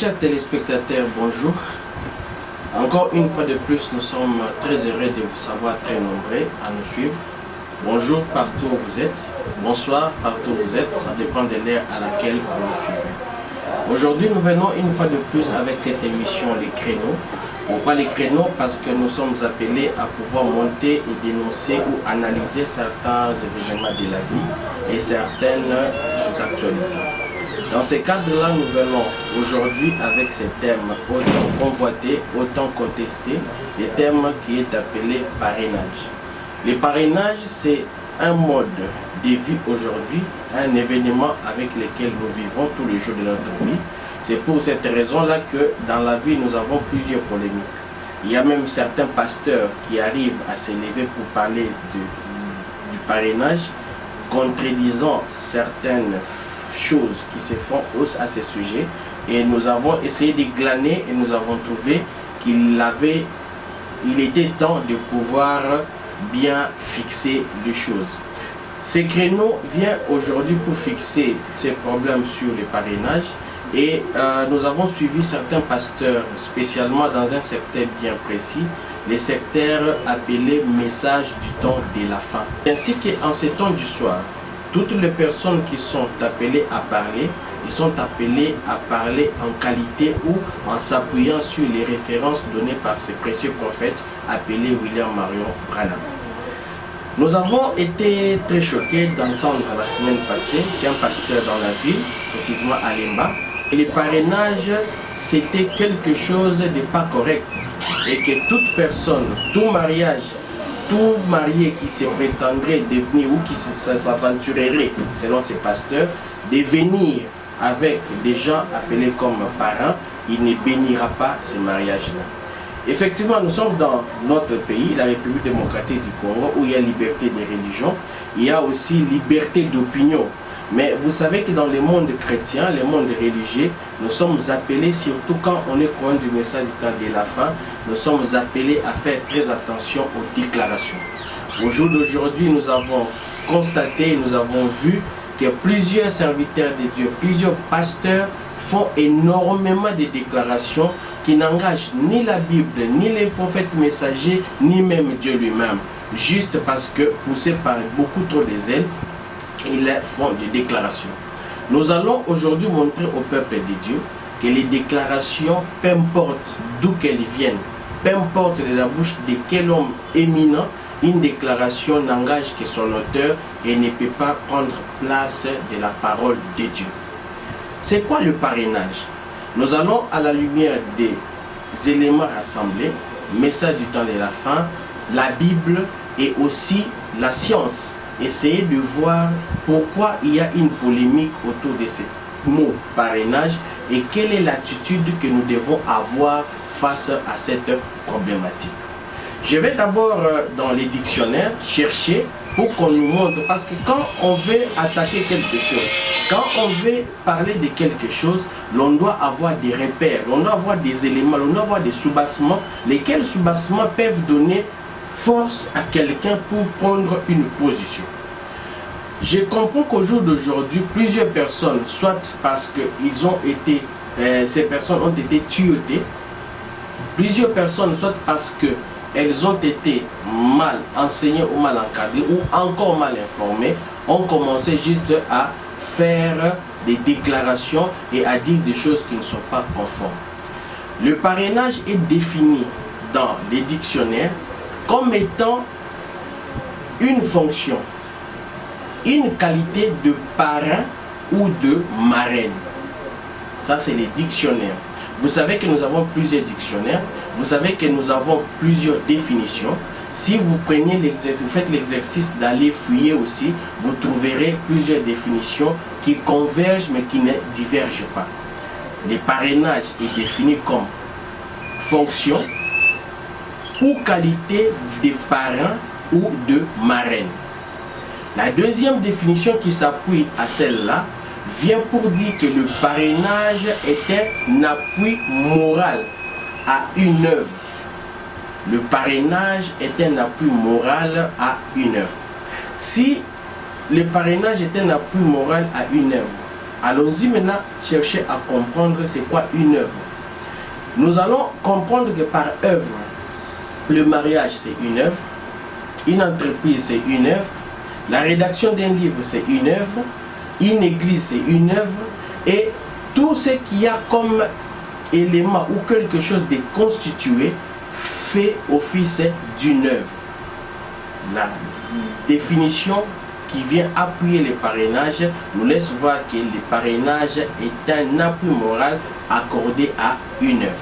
chers téléspectateurs, bonjour. Encore une fois de plus, nous sommes très heureux de vous savoir très nombreux à nous suivre. Bonjour partout où vous êtes, bonsoir partout où vous êtes, ça dépend de l'heure à laquelle vous nous suivez. Aujourd'hui, nous venons une fois de plus avec cette émission Les Créneaux. Pourquoi les créneaux? Parce que nous sommes appelés à pouvoir monter et dénoncer ou analyser certains événements de la vie et certaines actualités. Dans ce cadre-là, nous venons aujourd'hui avec ce thème autant convoité, autant contesté, le thème qui est appelé parrainage. Le parrainage, c'est un mode de vie aujourd'hui, un événement avec lequel nous vivons tous les jours de notre vie. C'est pour cette raison-là que dans la vie, nous avons plusieurs polémiques. Il y a même certains pasteurs qui arrivent à s'élever pour parler du parrainage, contredisant certaines choses qui se font à ce sujet. Et nous avons essayé de glaner et nous avons trouvé qu'il était temps de pouvoir bien fixer les choses. Ce créneau vient aujourd'hui pour fixer ces problèmes sur le parrainage. Et nous avons suivi certains pasteurs, spécialement dans un secteur bien précis, les secteurs appelés message du temps de la fin. Ainsi qu'en ce temps du soir, toutes les personnes qui sont appelées à parler, ils sont appelés à parler en qualité ou en s'appuyant sur les références données par ces précieux prophètes appelés William Marion Branham. Nous avons été très choqués d'entendre la semaine passée qu'un pasteur dans la ville, précisément à Lemba, le parrainage, c'était quelque chose de pas correct et que toute personne, tout mariage, tout marié qui se prétendrait devenir ou qui s'aventurerait, selon ces pasteurs, de venir avec des gens appelés comme parents, il ne bénira pas ce mariage-là. Effectivement, nous sommes dans notre pays, la République démocratique du Congo, où il y a liberté des religions, il y a aussi liberté d'opinion. Mais vous savez que dans le monde chrétien, le monde religieux, nous sommes appelés, surtout quand on est coin du message du temps de la fin, nous sommes appelés à faire très attention aux déclarations. Au jour d'aujourd'hui, nous avons constaté, nous avons vu que plusieurs serviteurs de Dieu, plusieurs pasteurs font énormément de déclarations qui n'engagent ni la Bible, ni les prophètes messagers, ni même Dieu lui-même. Juste parce que, poussés par beaucoup trop de zèle, ils font des déclarations. Nous allons aujourd'hui montrer au peuple de Dieu que les déclarations, peu importe d'où qu'elles viennent, peu importe de la bouche de quel homme éminent, une déclaration n'engage que son auteur et ne peut pas prendre place de la parole de Dieu. C'est quoi le parrainage? Nous allons à la lumière des éléments rassemblés, message du temps de la fin, la Bible et aussi la science. Essayer de voir pourquoi il y a une polémique autour de ce mot parrainage et quelle est l'attitude que nous devons avoir face à cette problématique. Je vais d'abord dans les dictionnaires chercher pour qu'on nous montre, parce que quand on veut attaquer quelque chose, quand on veut parler de quelque chose, l'on doit avoir des repères, l'on doit avoir des éléments, l'on doit avoir des soubassements, lesquels soubassements peuvent donner force à quelqu'un pour prendre une position. Je comprends qu'au jour d'aujourd'hui, plusieurs personnes, soit parce que ces personnes ont été tuées, plusieurs personnes, soit parce que elles ont été mal enseignées ou mal encadrées ou encore mal informées, ont commencé juste à faire des déclarations et à dire des choses qui ne sont pas conformes. Le parrainage est défini dans les dictionnaires comme étant une fonction, une qualité de parrain ou de marraine. Ça, c'est les dictionnaires. Vous savez que nous avons plusieurs dictionnaires. Vous savez que nous avons plusieurs définitions. Si vous prenez vous faites l'exercice d'aller fouiller aussi, vous trouverez plusieurs définitions qui convergent mais qui ne divergent pas. Le parrainage est défini comme fonction ou qualité de parrain ou de marraine. La deuxième définition qui s'appuie à celle-là vient pour dire que le parrainage est un appui moral à une œuvre. Le parrainage est un appui moral à une œuvre. Si le parrainage est un appui moral à une œuvre, Allons-y maintenant chercher à comprendre c'est quoi une œuvre. Nous allons comprendre que par œuvre, le mariage c'est une œuvre, une entreprise c'est une œuvre, la rédaction d'un livre c'est une œuvre, une église c'est une œuvre, et tout ce qu'il y a comme élément ou quelque chose de constitué fait office d'une œuvre. La définition qui vient appuyer les parrainages nous laisse voir que le parrainage est un appui moral accordé à une œuvre.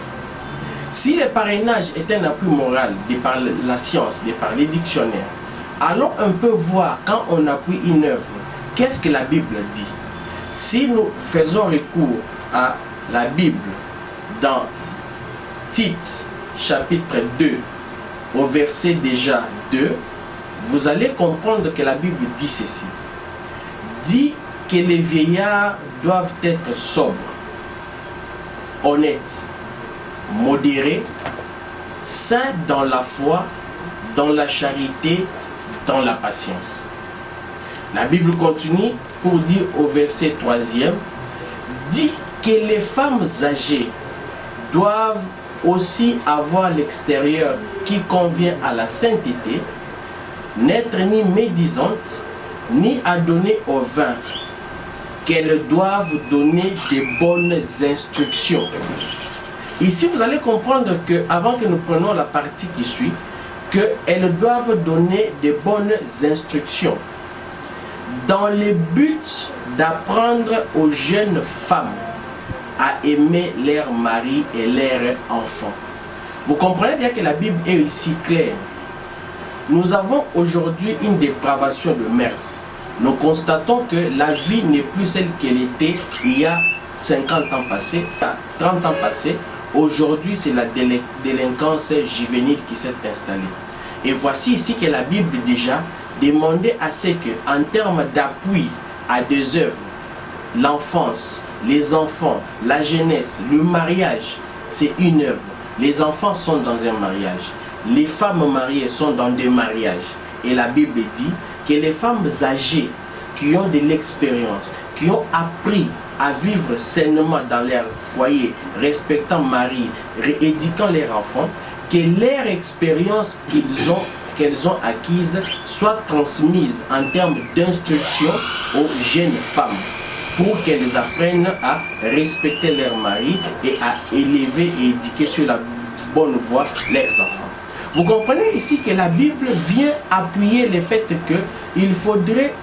Si le parrainage est un appui moral de par la science, de par les dictionnaires, allons un peu voir quand on appuie une œuvre, qu'est-ce que la Bible dit. Si nous faisons recours à la Bible dans Tite chapitre 2 au verset déjà 2, vous allez comprendre que la Bible dit ceci. Dit que les vieillards doivent être sobres, honnêtes, modérés, saints dans la foi, dans la charité, dans la patience. La Bible continue pour dire au verset 3e, dit que les femmes âgées doivent aussi avoir l'extérieur qui convient à la sainteté, n'être ni médisantes, ni adonnées au vin, qu'elles doivent donner de bonnes instructions. Ici, vous allez comprendre que, avant que nous prenions la partie qui suit, qu'elles doivent donner de bonnes instructions dans le but d'apprendre aux jeunes femmes à aimer leur mari et leurs enfants. Vous comprenez bien que la Bible est ici claire. Nous avons aujourd'hui une dépravation de mœurs. Nous constatons que la vie n'est plus celle qu'elle était il y a 50 ans passés, 30 ans passés. Aujourd'hui, c'est la délinquance juvénile qui s'est installée. Et voici ici que la Bible déjà demandait à ce que, en termes d'appui à des œuvres, l'enfance, les enfants, la jeunesse, le mariage, c'est une œuvre. Les enfants sont dans un mariage. Les femmes mariées sont dans des mariages. Et la Bible dit que les femmes âgées qui ont de l'expérience, qui ont appris à vivre sainement dans leur foyer, respectant mari, éduquant leurs enfants, que leur expérience qu'elles ont acquise soit transmise en termes d'instruction aux jeunes femmes, pour qu'elles apprennent à respecter leur mari et à élever et éduquer sur la bonne voie leurs enfants. Vous comprenez ici que la Bible vient appuyer le fait qu'il faudrait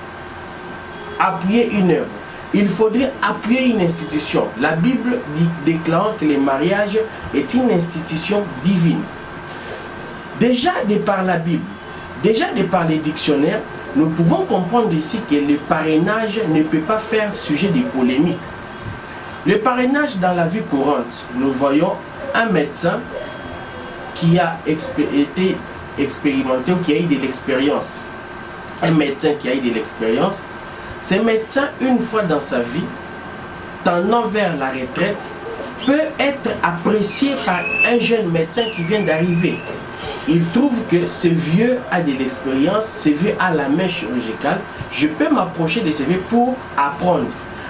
appuyer une œuvre, il faudrait appuyer une institution. La Bible déclarant que le mariage est une institution divine. Déjà de par la Bible, déjà de par les dictionnaires, nous pouvons comprendre ici que le parrainage ne peut pas faire sujet de polémique. Le parrainage dans la vie courante, nous voyons un médecin qui a été expérimenté ou qui a eu de l'expérience. Un médecin qui a eu de l'expérience, ce médecin, une fois dans sa vie, tendant vers la retraite, peut être apprécié par un jeune médecin qui vient d'arriver. Il trouve que ce vieux a de l'expérience, ce vieux a la main chirurgicale. Je peux m'approcher de ce vieux pour apprendre.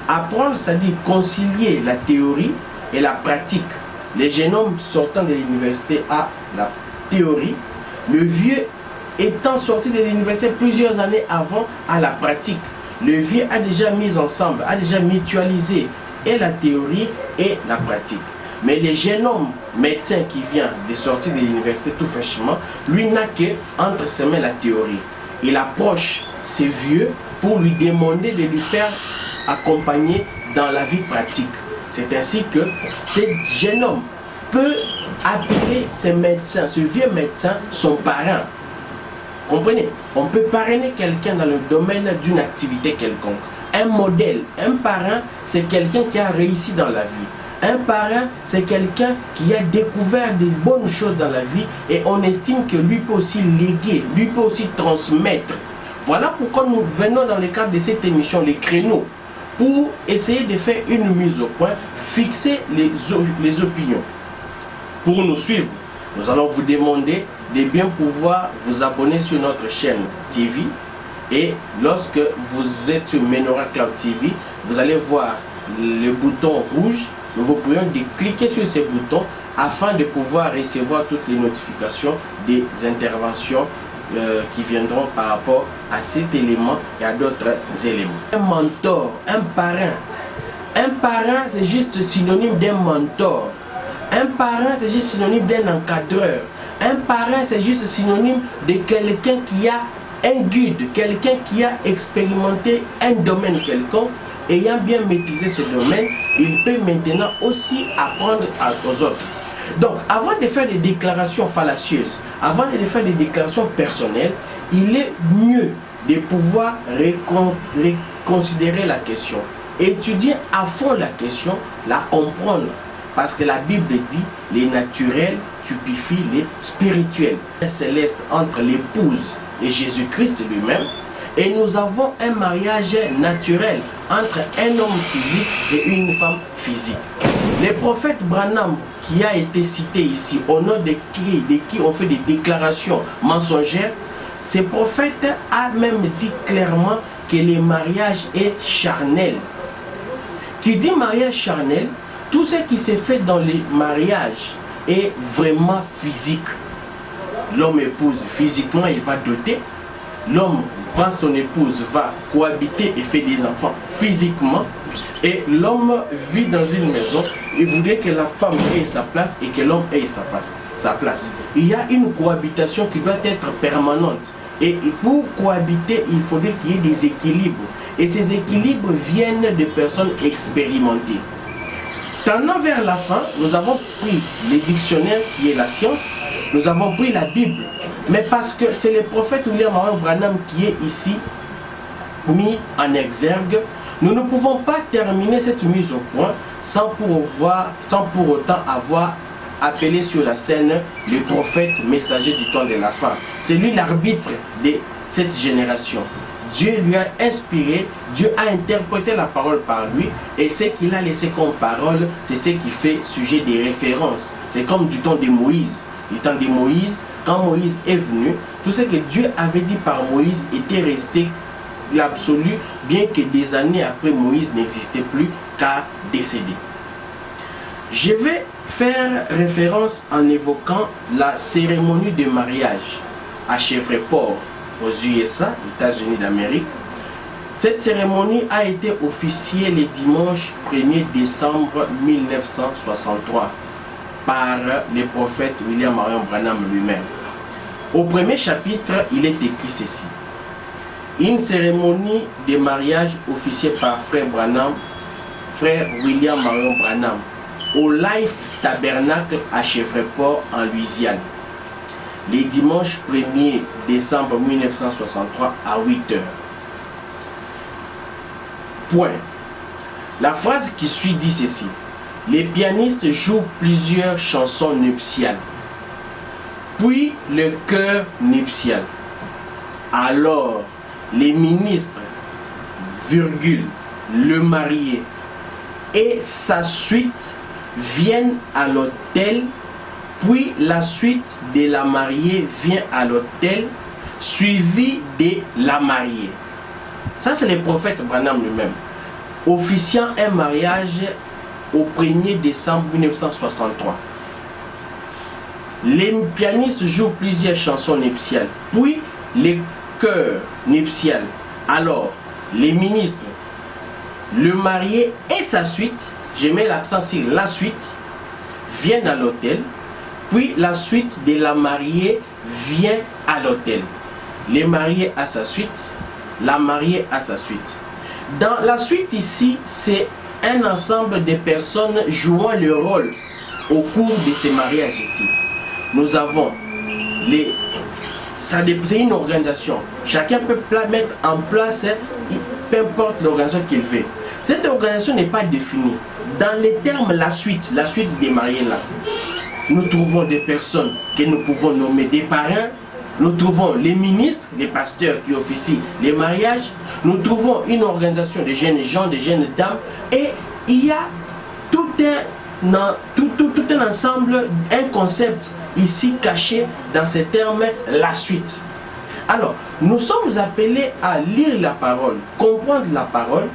Apprendre, c'est-à-dire concilier la théorie et la pratique. Les jeunes hommes sortant de l'université a la théorie. Le vieux étant sorti de l'université plusieurs années avant à la pratique. Le vieux a déjà mis ensemble, a déjà mutualisé et la théorie et la pratique. Mais le jeune homme médecin qui vient de sortir de l'université tout fraîchement, lui n'a que entre ses mains la théorie. Il approche ces vieux pour lui demander de lui faire accompagner dans la vie pratique. C'est ainsi que ce jeune homme peut appeler ce médecin, ce vieux médecin, son parrain. Comprenez? On peut parrainer quelqu'un dans le domaine d'une activité quelconque. Un modèle, un parrain, c'est quelqu'un qui a réussi dans la vie. Un parrain, c'est quelqu'un qui a découvert des bonnes choses dans la vie et on estime que lui peut aussi léguer, lui peut aussi transmettre. Voilà pourquoi nous venons dans le cadre de cette émission, les créneaux, pour essayer de faire une mise au point, fixer les opinions. Pour nous suivre, nous allons vous demander de bien pouvoir vous abonner sur notre chaîne TV. Et lorsque vous êtes sur Menorah Cloud TV, vous allez voir le bouton rouge, nous vous prions de cliquer sur ces boutons afin de pouvoir recevoir toutes les notifications des interventions qui viendront par rapport à cet élément et à d'autres éléments. Un mentor, un parrain. Un parrain, c'est juste synonyme d'un mentor. Un parrain, c'est juste synonyme d'un encadreur. Un parrain, c'est juste synonyme de quelqu'un qui a un guide, quelqu'un qui a expérimenté un domaine quelconque. Ayant bien maîtrisé ce domaine, il peut maintenant aussi apprendre aux autres. Donc, avant de faire des déclarations fallacieuses, avant de faire des déclarations personnelles, il est mieux de pouvoir reconsidérer la question, étudier à fond la question, la comprendre. Parce que la Bible dit, les naturels stupéfient les spirituels. Le céleste entre l'épouse et Jésus-Christ lui-même. Et nous avons un mariage naturel entre un homme physique et une femme physique. Le prophète Branham, qui a été cité ici, au nom de qui on fait des déclarations mensongères, ce prophète a même dit clairement que le mariage est charnel. Qui dit mariage charnel, tout ce qui s'est fait dans les mariages est vraiment physique. L'homme épouse physiquement, il va doter. L'homme prend son épouse, va cohabiter et fait des enfants physiquement. Et l'homme vit dans une maison. Il voudrait que la femme ait sa place et que l'homme ait sa place. Il y a une cohabitation qui doit être permanente. Et pour cohabiter, il faudrait qu'il y ait des équilibres. Et ces équilibres viennent de personnes expérimentées. Tendant vers la fin, nous avons pris le dictionnaire qui est la science. Nous avons pris la Bible. Mais parce que c'est le prophète William Marion Branham qui est ici mis en exergue, nous ne pouvons pas terminer cette mise au point sans pour autant avoir appelé sur la scène le prophète messager du temps de la fin. C'est lui l'arbitre de cette génération. Dieu lui a inspiré, Dieu a interprété la parole par lui, et ce qu'il a laissé comme parole, c'est ce qui fait sujet des références. C'est comme du temps de Moïse. Du temps de Moïse, quand Moïse est venu, tout ce que Dieu avait dit par Moïse était resté l'absolu, bien que des années après Moïse n'existait plus car décédé. Je vais faire référence en évoquant la cérémonie de mariage à Shreveport, aux USA, États-Unis d'Amérique. Cette cérémonie a été officiée le dimanche 1er décembre 1963 par le prophète William Marion Branham lui-même. Au premier chapitre, il est écrit ceci. Une cérémonie de mariage officiée par frère Branham, frère William Marion Branham, au Life Tabernacle à Shreveport en Louisiane. Les dimanches 1er décembre 1963 à 8 heures. Point. La phrase qui suit dit ceci. Les pianistes jouent plusieurs chansons nuptiales. Puis le chœur nuptial. Alors, les ministres, virgule, le marié et sa suite viennent à l'autel. Puis la suite de la mariée vient à l'autel, suivi de la mariée. Ça, c'est le prophète Branham lui-même, officiant un mariage au 1er décembre 1963. Les pianistes jouent plusieurs chansons nuptiales, puis les chœurs nuptiales. Alors, les ministres, le marié et sa suite, je mets l'accent sur la suite, viennent à l'autel. Puis la suite de la mariée vient à l'autel. Les mariés à sa suite, la mariée à sa suite. Dans la suite ici, c'est un ensemble de personnes jouant le rôle au cours de ces mariages ici. Nous avons c'est une organisation. Chacun peut mettre en place, peu importe l'organisation qu'il veut. Cette organisation n'est pas définie. Dans les termes, la suite des mariés là. Nous trouvons des personnes que nous pouvons nommer des parrains. Nous trouvons les ministres, les pasteurs qui officient les mariages. Nous trouvons une organisation de jeunes gens, de jeunes dames. Et il y a tout un ensemble, un concept ici caché dans ces termes, la suite. Alors, nous sommes appelés à lire la parole, comprendre la parole,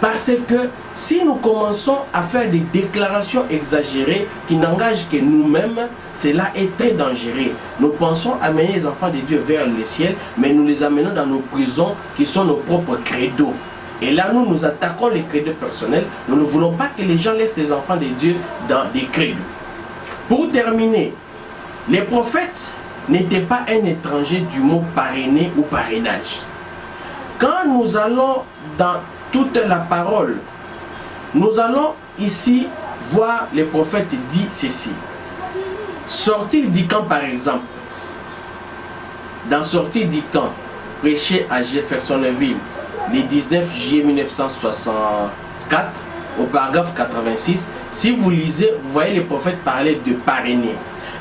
Parce que si nous commençons à faire des déclarations exagérées qui n'engagent que nous-mêmes, cela est très dangereux. Nous pensons amener les enfants de Dieu vers le ciel, mais nous les amenons dans nos prisons qui sont nos propres credos. Et là, nous attaquons les credos personnels. Nous ne voulons pas que les gens laissent les enfants de Dieu dans des credos. Pour terminer, les prophètes n'étaient pas un étranger du mot parrainer ou parrainage. Quand nous allons dans toute la parole, nous allons ici voir les prophètes dire ceci. Sortir du camp par exemple. Dans Sortir du camp, prêché à Jeffersonville, le 19 juillet 1964, au paragraphe 86, si vous lisez, vous voyez les prophètes parler de parrainer.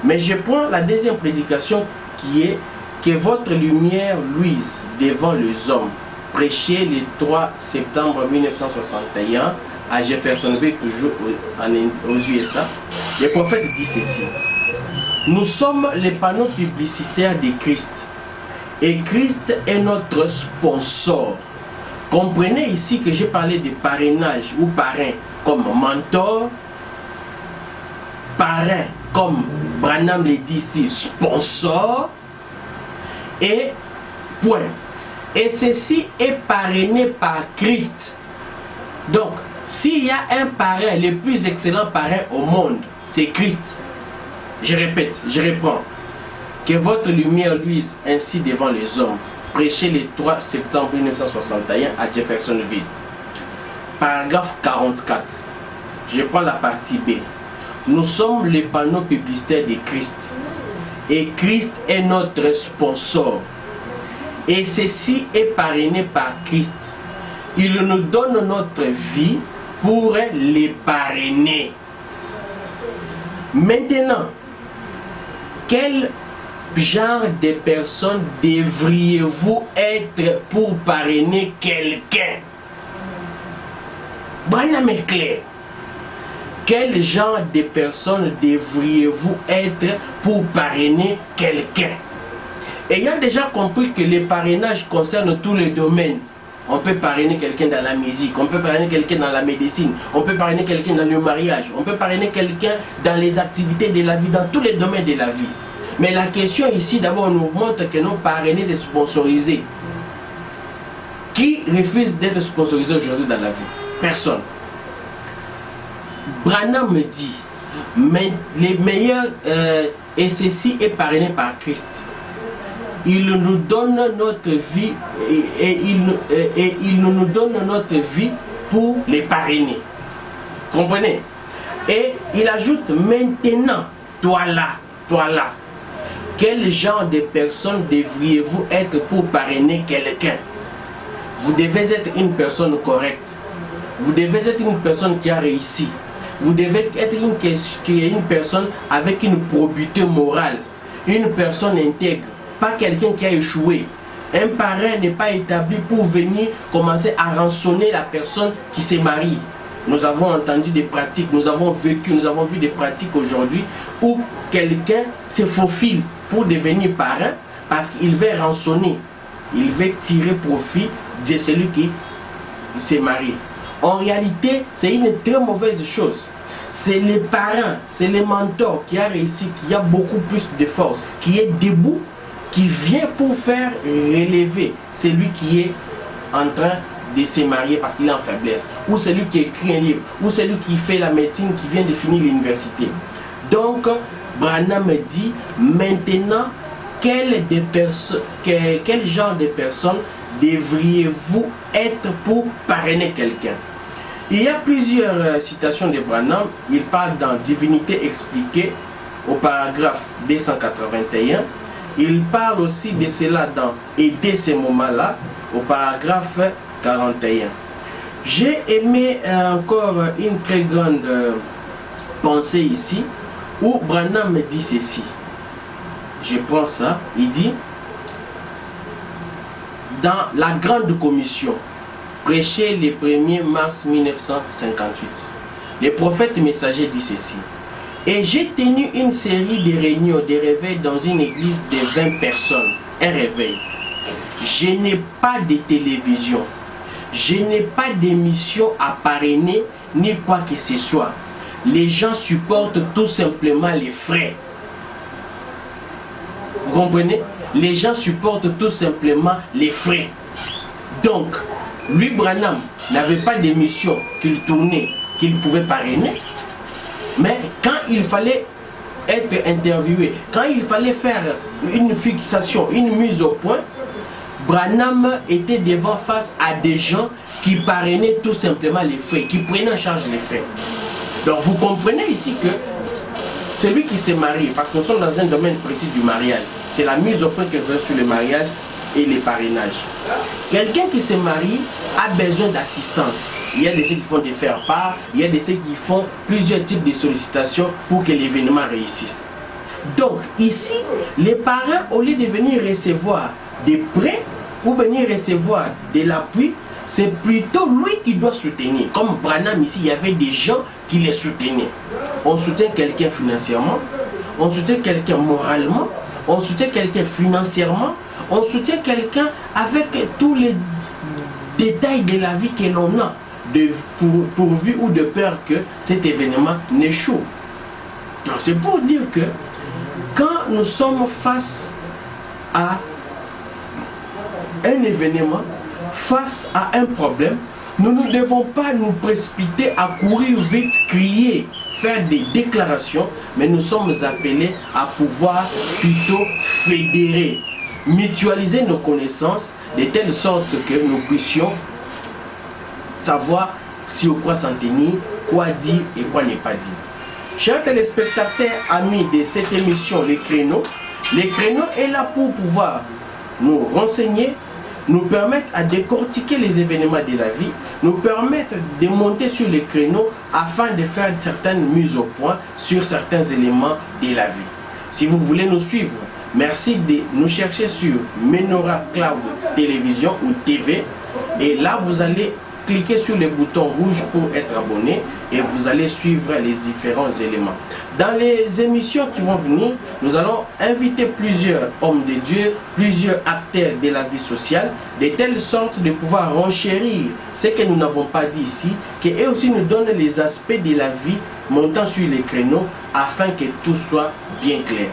Mais je prends la deuxième prédication qui est que votre lumière luise devant les hommes. Prêché le 3 septembre 1961 à Jeffersonville, toujours aux USA. Les prophètes disent ceci. Nous sommes les panneaux publicitaires de Christ. Et Christ est notre sponsor. Comprenez ici que j'ai parlé de parrainage ou parrain comme mentor, parrain comme Branham le dit ici, sponsor, et point. Et ceci est parrainé par Christ. Donc, s'il y a un parrain, le plus excellent parrain au monde, c'est Christ. Je répète, je reprends. Que votre lumière luise ainsi devant les hommes. Prêché le 3 septembre 1961 à Jeffersonville. Paragraphe 44. Je prends la partie B. Nous sommes les panneaux publicitaires de Christ. Et Christ est notre sponsor. Et ceci est parrainé par Christ. Il nous donne notre vie pour les parrainer. Maintenant, quel genre de personne devriez-vous être pour parrainer quelqu'un? Branham est clair. Quel genre de personne devriez-vous être pour parrainer quelqu'un? Ayant déjà compris que les parrainages concernent tous les domaines, on peut parrainer quelqu'un dans la musique, on peut parrainer quelqu'un dans la médecine, on peut parrainer quelqu'un dans le mariage, on peut parrainer quelqu'un dans les activités de la vie, dans tous les domaines de la vie. Mais la question ici, d'abord, on nous montre que non parrainer, c'est sponsorisé. Qui refuse d'être sponsorisé aujourd'hui dans la vie? Personne. Branham me dit, mais les meilleurs, et ceci est parrainé par Christ. Il nous donne notre vie et il nous donne notre vie pour les parrainer. Comprenez? Et il ajoute maintenant, toi là, quel genre de personne devriez-vous être pour parrainer quelqu'un? Vous devez être une personne correcte. Vous devez être une personne qui a réussi. Vous devez être une personne avec une probité morale. Une personne intègre. Pas quelqu'un qui a échoué. Un parrain n'est pas établi pour venir commencer à rançonner la personne qui s'est mariée. Nous avons entendu des pratiques, nous avons vécu, nous avons vu des pratiques aujourd'hui où quelqu'un se faufile pour devenir parrain parce qu'il veut rançonner. Il veut tirer profit de celui qui s'est marié. En réalité, c'est une très mauvaise chose. C'est les parrains, c'est les mentors qui a réussi, qui a beaucoup plus de force, qui est debout, qui vient pour faire relever celui qui est en train de se marier parce qu'il est en faiblesse, ou celui qui écrit un livre, ou celui qui fait la médecine, qui vient de finir l'université. Donc, Branham me dit, maintenant, quel genre de personne devriez-vous être pour parrainer quelqu'un? Il y a plusieurs citations de Branham. Il parle dans Divinité expliquée au paragraphe 281. Il parle aussi de cela dans Aider ces moments-là au paragraphe 41. J'ai aimé encore une très grande pensée ici où Branham me dit ceci. Je prends ça, il dit dans la grande commission prêché le 1er mars 1958, le prophète messager dit ceci. Et j'ai tenu une série de réunions, de réveils dans une église de 20 personnes. Un réveil. Je n'ai pas de télévision. je n'ai pas d'émission à parrainer ni quoi que ce soit. Les gens supportent tout simplement les frais. Vous comprenez? Les gens supportent tout simplement les frais. Donc, lui, Branham, n'avait pas d'émission qu'il tournait, qu'il pouvait parrainer. Mais quand il fallait être interviewé, quand il fallait faire une fixation, une mise au point, Branham était devant face à des gens qui parrainaient tout simplement les frais, qui prenaient en charge les frais. Donc vous comprenez ici que celui qui s'est marié, parce que nous sommes dans un domaine précis du mariage, c'est la mise au point que fait sur le mariage et les parrainages. Quelqu'un qui se marie a besoin d'assistance. Il y a de ceux qui font des faire-part, il y a de ceux qui font plusieurs types de sollicitations pour que l'événement réussisse. Donc ici, les parents, au lieu de venir recevoir des prêts ou venir recevoir de l'appui, c'est plutôt lui qui doit soutenir. Comme Branham ici, il y avait des gens qui les soutenaient. On soutient quelqu'un financièrement, on soutient quelqu'un moralement, on soutient quelqu'un financièrement, on soutient quelqu'un avec tous les détails de la vie que l'on a, pourvu ou de peur que cet événement n'échoue. Donc c'est pour dire que quand nous sommes face à un événement, face à un problème, nous ne devons pas nous précipiter à courir vite, crier, faire des déclarations, mais nous sommes appelés à pouvoir plutôt fédérer, mutualiser nos connaissances de telle sorte que nous puissions savoir sur quoi s'en tenir, quoi dire et quoi ne pas dire. Chers téléspectateurs, amis de cette émission, les créneaux est là pour pouvoir nous renseigner, nous permettre à décortiquer les événements de la vie, nous permettre de monter sur les créneaux afin de faire certaines mises au point sur certains éléments de la vie. Si vous voulez nous suivre, merci de nous chercher sur Menorah Cloud Télévision ou TV. Et là, vous allez cliquez sur le bouton rouge pour être abonné et vous allez suivre les différents éléments. Dans les émissions qui vont venir, nous allons inviter plusieurs hommes de Dieu, plusieurs acteurs de la vie sociale, de telle sorte de pouvoir renchérir ce que nous n'avons pas dit ici, qu'eux aussi nous donnent les aspects de la vie montant sur les créneaux afin que tout soit bien clair.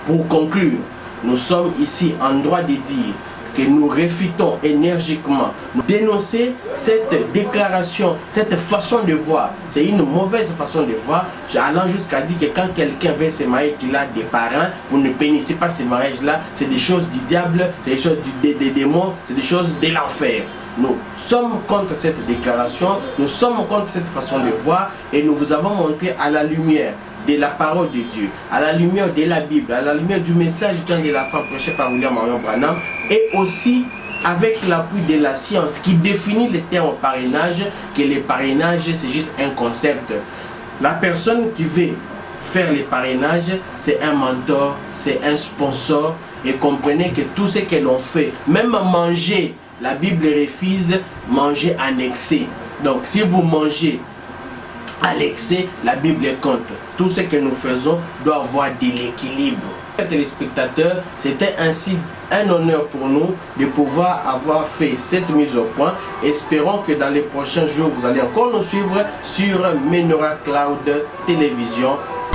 Pour conclure, nous sommes ici en droit de dire que nous réfutons énergiquement, nous dénoncer cette déclaration, cette façon de voir. C'est une mauvaise façon de voir, allant jusqu'à dire que quand quelqu'un veut se marier, qu'il a des parents, vous ne bénissez pas ces mariages-là, c'est des choses du diable, c'est des choses des démons, c'est des choses de l'enfer. Nous sommes contre cette déclaration, nous sommes contre cette façon de voir et nous vous avons montré à la lumière de la parole de Dieu, à la lumière de la Bible, à la lumière du message du temps de la fin prêché par William Marion Branham et aussi avec l'appui de la science qui définit le terme parrainage, que le parrainage c'est juste un concept. La personne qui veut faire les parrainages, c'est un mentor, c'est un sponsor et comprenez que tout ce que l'on fait, même manger, la Bible refuse manger en excès. Donc si vous mangez à l'excès, la Bible compte. Tout ce que nous faisons doit avoir de l'équilibre. Téléspectateurs, c'était ainsi un honneur pour nous de pouvoir avoir fait cette mise au point. Espérons que dans les prochains jours, vous allez encore nous suivre sur Menorah Cloud Télévision